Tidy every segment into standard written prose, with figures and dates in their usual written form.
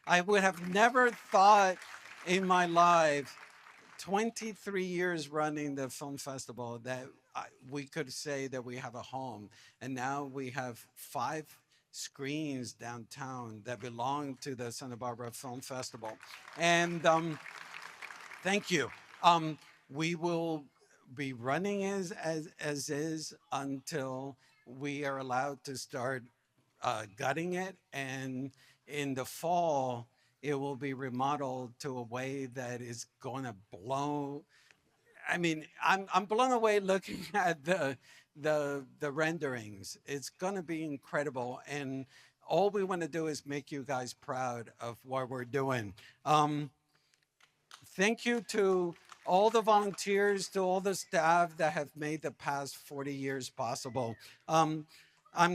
I would have never thought in my life, 23 years running the film festival, that we could say that we have a home. And now we have 5 screens downtown that belong to the Santa Barbara Film Festival. And thank you. We will be running as is until we are allowed to start gutting it. And in the fall, it will be remodeled to a way that is going to blow. I mean, I'm blown away looking at the renderings. It's going to be incredible, and all we want to do is make you guys proud of what we're doing. Thank you to all the volunteers, to all the staff that have made the past 40 years possible. Um,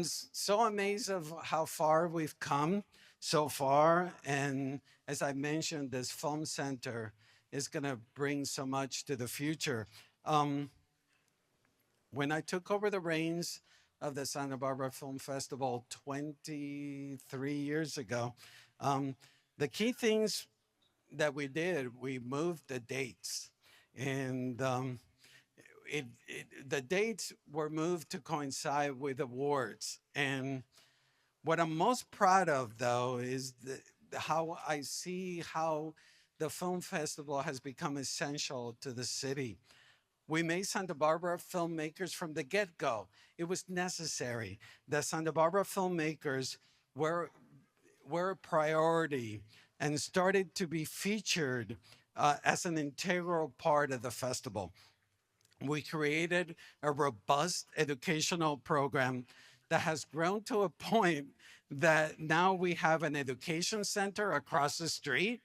so amazed of how far we've come so far. And as I mentioned, this film center is going to bring so much to the future. Um, when I took over the reins of the Santa Barbara Film Festival 23 years ago, the key things that we did, we moved the dates. And the dates were moved to coincide with awards. And what I'm most proud of, though, is how I see how the film festival has become essential to the city. We made Santa Barbara filmmakers from the get go. It was necessary. The Santa Barbara filmmakers were a priority and started to be featured as an integral part of the festival. We created a robust educational program that has grown to a point that now we have an education center across the street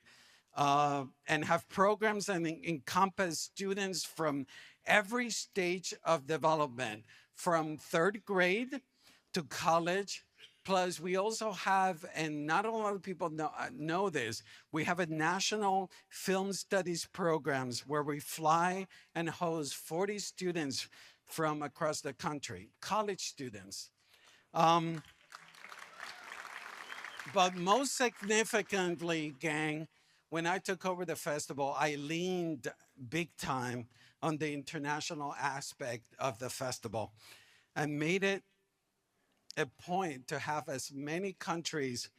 and have programs that encompass students from every stage of development, from third grade to college. Plus, we also have, and not a lot of people know this, we have a national film studies programs where we fly and host 40 students from across the country, college students. Um, but most significantly, gang, when I took over the festival, I leaned big time on the international aspect of the festival. I made it a point to have as many countries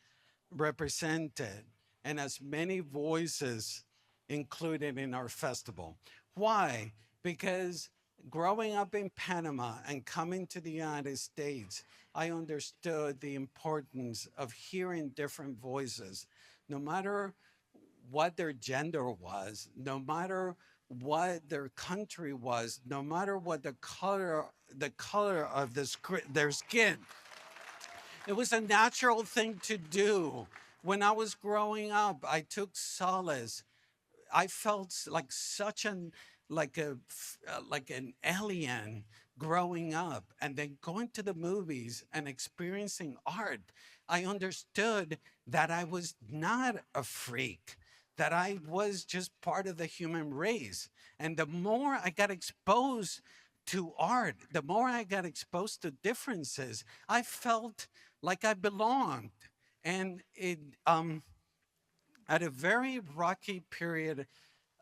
represented and as many voices included in our festival. Why? Because growing up in Panama and coming to the United States, I understood the importance of hearing different voices, no matter what their gender was, no matter what their country was, no matter what the color of their skin. It was a natural thing to do. When I was growing up, I took solace. I felt like such an like an alien growing up, and then going to the movies and experiencing art. I understood that I was not a freak, that I was just part of the human race. And the more I got exposed to art, the more I got exposed to differences, I felt like I belonged. And at a very rocky period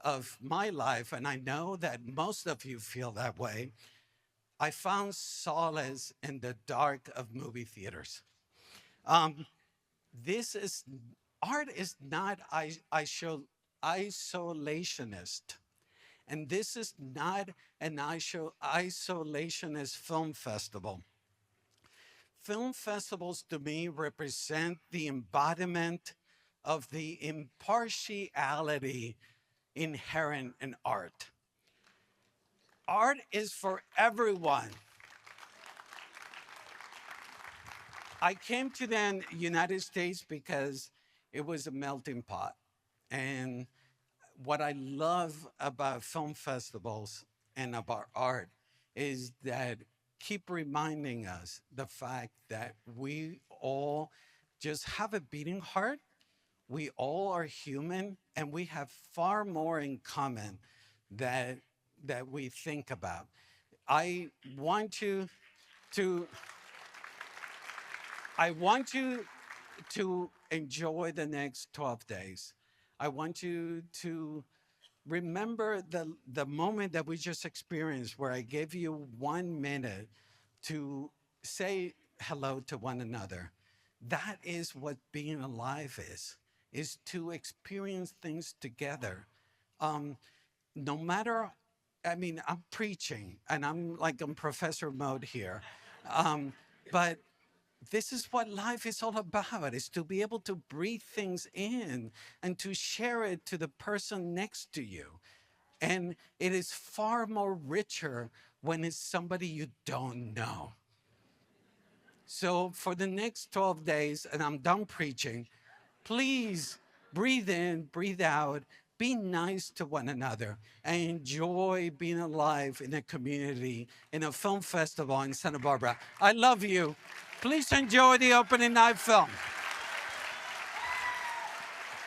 of my life, and I know that most of you feel that way, I found solace in the dark of movie theaters. Um, this is art is not isolationist, and this is not an isolationist film festival. Film festivals to me represent the embodiment of the impartiality inherent in art. Art is for everyone. I came to the United States because it was a melting pot. And what I love about film festivals and about art is that keep reminding us the fact that we all just have a beating heart. We all are human, and we have far more in common that we think about. I want to I want you to enjoy the next 12 days. I want you to remember the moment that we just experienced where I gave you 1 minute to say hello to one another. That is what being alive is to experience things together. Um, no matter, I mean, I'm preaching and I'm like in professor mode here. Um, but this is what life is all about, is to be able to breathe things in and to share it to the person next to you. And it is far more richer when it's somebody you don't know. So for the next 12 days, and I'm done preaching, please breathe in, breathe out, be nice to one another, and enjoy being alive in a community, in a film festival in Santa Barbara. I love you. Please enjoy the opening night film.